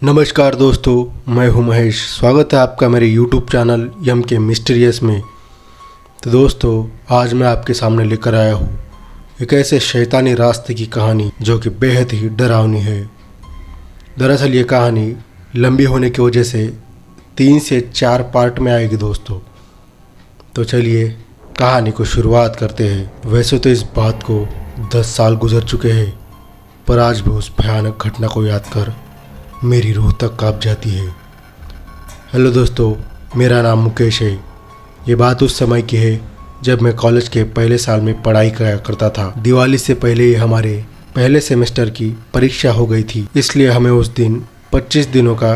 नमस्कार दोस्तों, मैं हूं महेश। स्वागत है आपका मेरे YouTube चैनल यम के मिस्टीरियस में। तो दोस्तों, आज मैं आपके सामने लेकर आया हूं एक ऐसे शैतानी रास्ते की कहानी जो कि बेहद ही डरावनी है। दरअसल ये कहानी लंबी होने की वजह से 3 से 4 पार्ट में आएगी दोस्तों। तो चलिए कहानी को शुरुआत करते हैं। वैसे तो इस बात को 10 साल गुजर चुके हैं, पर आज भी उस भयानक घटना को याद कर मेरी रूह तक कांप जाती है। हेलो दोस्तों, मेरा नाम मुकेश है। ये बात उस समय की है जब मैं कॉलेज के पहले साल में पढ़ाई किया करता था। दिवाली से पहले ही हमारे पहले सेमेस्टर की परीक्षा हो गई थी, इसलिए हमें उस दिन 25 दिनों का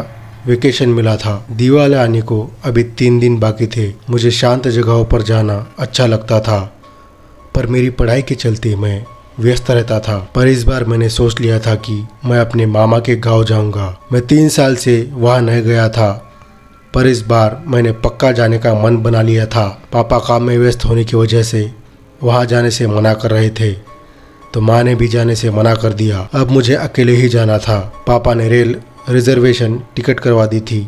वेकेशन मिला था। दिवाली आने को अभी 3 दिन बाकी थे। मुझे शांत जगहों पर जाना अच्छा लगता था, पर मेरी पढ़ाई के चलते मैं व्यस्त रहता था। पर इस बार मैंने सोच लिया था कि मैं अपने मामा के गांव जाऊंगा। मैं 3 साल से वहां नहीं गया था, पर इस बार मैंने पक्का जाने का मन बना लिया था। पापा काम में व्यस्त होने की वजह से वहां जाने से मना कर रहे थे, तो माँ ने भी जाने से मना कर दिया। अब मुझे अकेले ही जाना था। पापा ने रेल रिजर्वेशन टिकट करवा दी थी।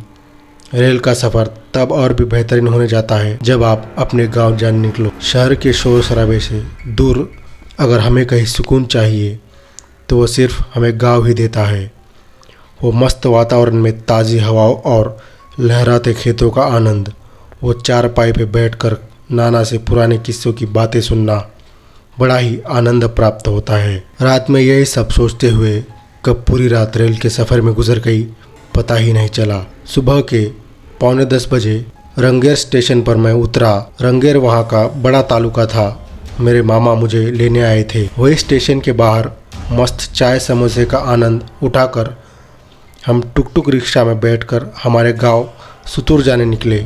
रेल का सफ़र तब और भी बेहतरीन होने जाता है जब आप अपने गाँव जाने निकलो। शहर के शोर शराबे से दूर अगर हमें कहीं सुकून चाहिए तो वो सिर्फ हमें गांव ही देता है। वो मस्त वातावरण में ताज़ी हवाओं और लहराते खेतों का आनंद, वो चारपाई पे बैठकर नाना से पुराने किस्सों की बातें सुनना बड़ा ही आनंद प्राप्त होता है। रात में यही सब सोचते हुए कब पूरी रात रेल के सफ़र में गुजर गई पता ही नहीं चला। सुबह के 9:45 बजे रंगेर स्टेशन पर मैं उतरा। रंगेर वहाँ का बड़ा तालुका था। मेरे मामा मुझे लेने आए थे। वही स्टेशन के बाहर मस्त चाय समोसे का आनंद उठाकर हम टुक टुक रिक्शा में बैठकर हमारे गांव सुतुर जाने निकले,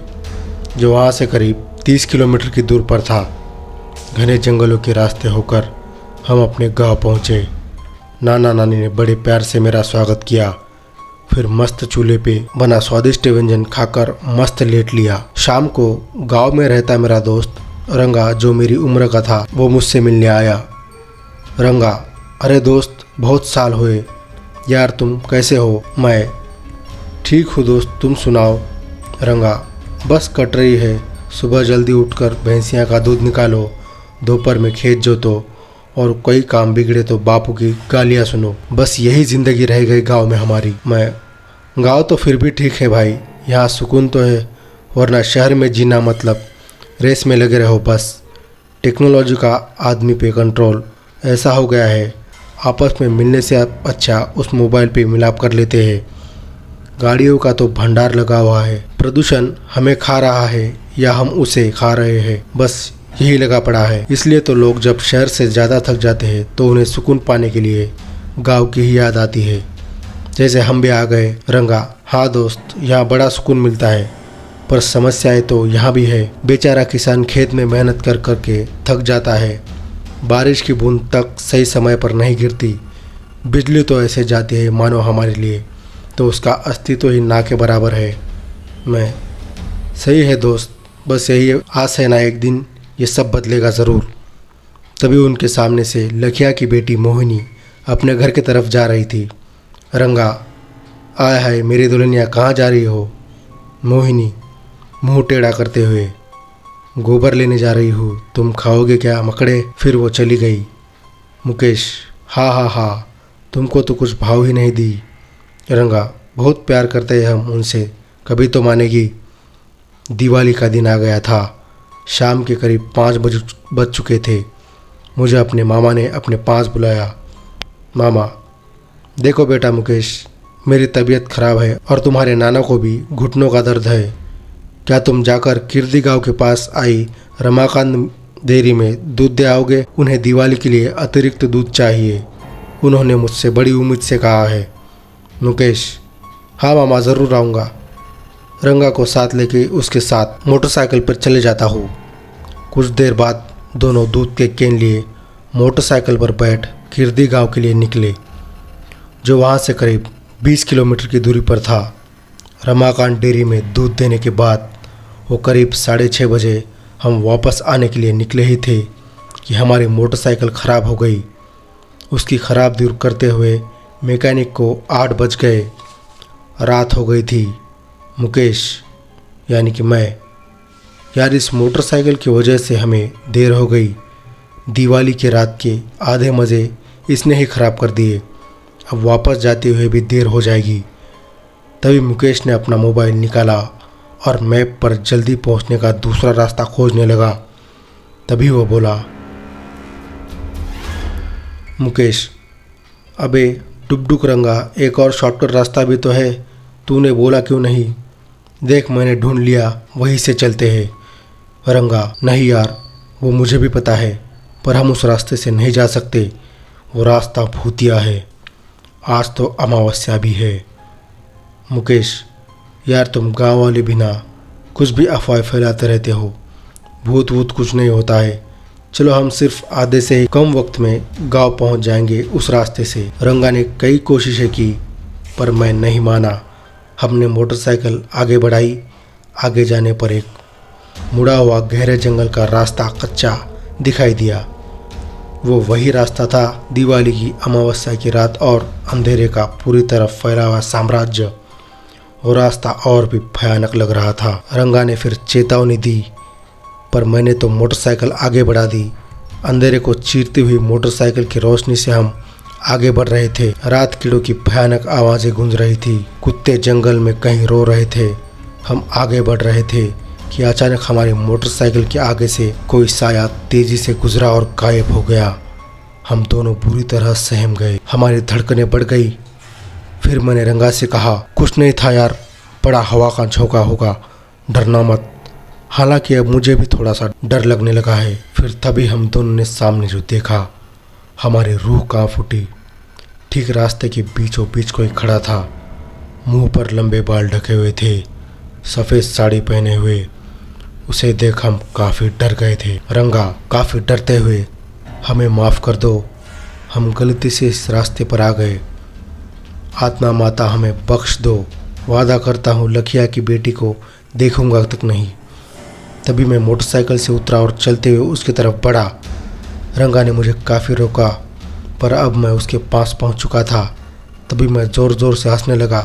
जो वहां से करीब 30 किलोमीटर की दूर पर था। घने जंगलों के रास्ते होकर हम अपने गांव पहुंचे। नाना नानी ने बड़े प्यार से मेरा स्वागत किया। फिर मस्त चूल्हे पे बना स्वादिष्ट व्यंजन खाकर मस्त लेट लिया। शाम को गाँव में रहता मेरा दोस्त रंगा, जो मेरी उम्र का था, वो मुझसे मिलने आया। रंगा, अरे दोस्त, बहुत साल हुए यार, तुम कैसे हो? मैं ठीक हूँ दोस्त, तुम सुनाओ? रंगा, बस कट रही है। सुबह जल्दी उठकर भैंसियाँ का दूध निकालो, दोपहर में खेत जोतो, और कोई काम बिगड़े तो बापू की गालियाँ सुनो। बस यही ज़िंदगी रह गई गांव में हमारी। मैं, गांव तो फिर भी ठीक है भाई, यहाँ सुकून तो है, वरना शहर में जीना मतलब रेस में लगे रहो बस। टेक्नोलॉजी का आदमी पे कंट्रोल ऐसा हो गया है, आपस में मिलने से अच्छा उस मोबाइल पे मिलाप कर लेते हैं। गाड़ियों का तो भंडार लगा हुआ है। प्रदूषण हमें खा रहा है या हम उसे खा रहे हैं, बस यही लगा पड़ा है। इसलिए तो लोग जब शहर से ज़्यादा थक जाते हैं तो उन्हें सुकून पाने के लिए गाँव की ही याद आती है। जैसे हम भी आ गए। रंगा, हाँ दोस्त, यहाँ बड़ा सुकून मिलता है, पर समस्याएं तो यहाँ भी है। बेचारा किसान खेत में मेहनत कर कर के थक जाता है। बारिश की बूंद तक सही समय पर नहीं गिरती। बिजली तो ऐसे जाती है मानो हमारे लिए तो उसका अस्तित्व ही ना के बराबर है। मैं, सही है दोस्त, बस यही आस है ना एक दिन ये सब बदलेगा ज़रूर। तभी उनके सामने से लखिया की बेटी मोहिनी अपने घर की तरफ जा रही थी। रंगा, आय हाय मेरी दुल्हनिया, कहाँ जा रही हो? मोहिनी मुंह टेढ़ा करते हुए, गोबर लेने जा रही हूँ, तुम खाओगे क्या मकड़े? फिर वो चली गई। मुकेश, हाँ हाँ हाँ, तुमको तो कुछ भाव ही नहीं दी। रंगा, बहुत प्यार करते हैं हम उनसे, कभी तो मानेगी। दिवाली का दिन आ गया था। शाम के करीब 5 बज चुके थे। मुझे अपने मामा ने अपने पास बुलाया। मामा, देखो बेटा मुकेश, मेरी तबीयत खराब है और तुम्हारे नाना को भी घुटनों का दर्द है। क्या तुम जाकर किर्दी गांव के पास आई रमाकांत डेयरी में दूध दे आओगे? उन्हें दिवाली के लिए अतिरिक्त दूध चाहिए, उन्होंने मुझसे बड़ी उम्मीद से कहा है। मुकेश, हाँ मामा, ज़रूर आऊँगा। रंगा को साथ लेके उसके साथ मोटरसाइकिल पर चले जाता हूँ। कुछ देर बाद दोनों दूध के कैन लिए मोटरसाइकिल पर बैठ किर्दी गांव के लिए निकले, जो वहाँ से करीब 20 किलोमीटर की दूरी पर था। रमाकांत डेयरी में दूध देने के बाद वो करीब 6:30 बजे हम वापस आने के लिए निकले ही थे कि हमारी मोटरसाइकिल ख़राब हो गई। उसकी ख़राब दूर करते हुए मैकेनिक को 8 बज गए। रात हो गई थी। मुकेश यानी कि मैं, यार इस मोटरसाइकिल की वजह से हमें देर हो गई। दिवाली की रात के आधे मज़े इसने ही ख़राब कर दिए। अब वापस जाते हुए भी देर हो जाएगी। तभी मुकेश ने अपना मोबाइल निकाला और मैप पर जल्दी पहुंचने का दूसरा रास्ता खोजने लगा। तभी वो बोला, मुकेश, अबे डुबडुक रंगा, एक और शॉर्टकट रास्ता भी तो है, तूने बोला क्यों नहीं? देख मैंने ढूंढ लिया, वहीं से चलते हैं। रंगा, नहीं यार, वो मुझे भी पता है, पर हम उस रास्ते से नहीं जा सकते। वो रास्ता भूतिया है। आज तो अमावस्या भी है। मुकेश, यार तुम गांव वाले भी ना कुछ भी अफवाह फैलाते रहते हो। भूत वूत कुछ नहीं होता है। चलो हम सिर्फ आधे से ही कम वक्त में गांव पहुंच जाएंगे उस रास्ते से। रंगा ने कई कोशिशें की पर मैं नहीं माना। हमने मोटरसाइकिल आगे बढ़ाई। आगे जाने पर एक मुड़ा हुआ गहरे जंगल का रास्ता कच्चा दिखाई दिया। वो वही रास्ता था, दिवाली की अमावस्या की रात और अंधेरे का पूरी तरफ फैला हुआ साम्राज्य। वो रास्ता और भी भयानक लग रहा था। रंगा ने फिर चेतावनी दी पर मैंने तो मोटरसाइकिल आगे बढ़ा दी। अंधेरे को चीरती हुई मोटरसाइकिल की रोशनी से हम आगे बढ़ रहे थे। रात कीड़ों की भयानक आवाज़ें गूंज रही थी। कुत्ते जंगल में कहीं रो रहे थे। हम आगे बढ़ रहे थे कि अचानक हमारी मोटरसाइकिल के आगे से कोई साया तेजी से गुजरा और गायब हो गया। हम दोनों बुरी तरह सहम गए। हमारी धड़कनें बढ़ गई। फिर मैंने रंगा से कहा, कुछ नहीं था यार, बड़ा हवा का झोंका होगा, डरना मत। हालांकि अब मुझे भी थोड़ा सा डर लगने लगा है। फिर तभी हम दोनों ने सामने जो देखा, हमारी रूह कांप उठी। ठीक रास्ते के बीचों बीच कोई खड़ा था। मुंह पर लंबे बाल ढके हुए थे, सफ़ेद साड़ी पहने हुए। उसे देख हम काफ़ी डर गए थे। रंगा, काफ़ी डरते हुए, हमें माफ़ कर दो, हम गलती से इस रास्ते पर आ गए। आत्मा माता हमें बख्श दो। वादा करता हूँ लखिया की बेटी को देखूंगा तक नहीं। तभी मैं मोटरसाइकिल से उतरा और चलते हुए उसकी तरफ बढ़ा। रंगा ने मुझे काफ़ी रोका पर अब मैं उसके पास पहुँच चुका था। तभी मैं ज़ोर ज़ोर से हंसने लगा।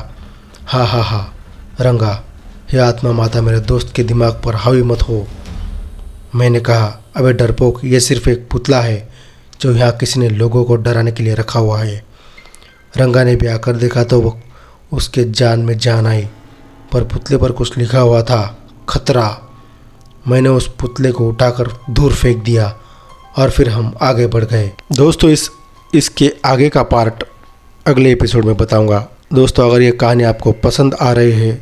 हा हा हा, रंगा, हे आत्मा माता, मेरे दोस्त के दिमाग पर हावी मत हो। मैंने कहा, अबे डरपोक, ये सिर्फ एक पुतला है जो यहाँ किसी ने लोगों को डराने के लिए रखा हुआ है। रंगा ने भी आकर देखा तो वो उसके जान में जान आई, पर पुतले पर कुछ लिखा हुआ था, खतरा। मैंने उस पुतले को उठाकर दूर फेंक दिया और फिर हम आगे बढ़ गए। दोस्तों इसके आगे का पार्ट अगले एपिसोड में बताऊंगा। दोस्तों अगर ये कहानी आपको पसंद आ रही है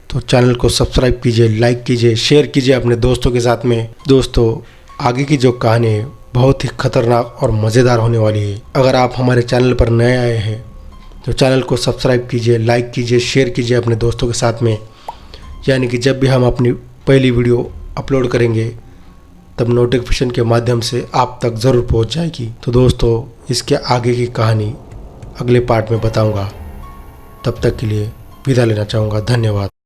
तो चैनल को सब्सक्राइब कीजिए, लाइक कीजिए, शेयर कीजिए अपने दोस्तों के साथ में। दोस्तों आगे की जो कहानी है बहुत ही खतरनाक और मज़ेदार होने वाली है। अगर आप हमारे चैनल पर नए आए हैं तो चैनल को सब्सक्राइब कीजिए, लाइक कीजिए, शेयर कीजिए अपने दोस्तों के साथ में, यानी कि जब भी हम अपनी पहली वीडियो अपलोड करेंगे तब नोटिफिकेशन के माध्यम से आप तक ज़रूर पहुंच जाएगी। तो दोस्तों इसके आगे की कहानी अगले पार्ट में बताऊंगा। तब तक के लिए विदा लेना चाहूँगा। धन्यवाद।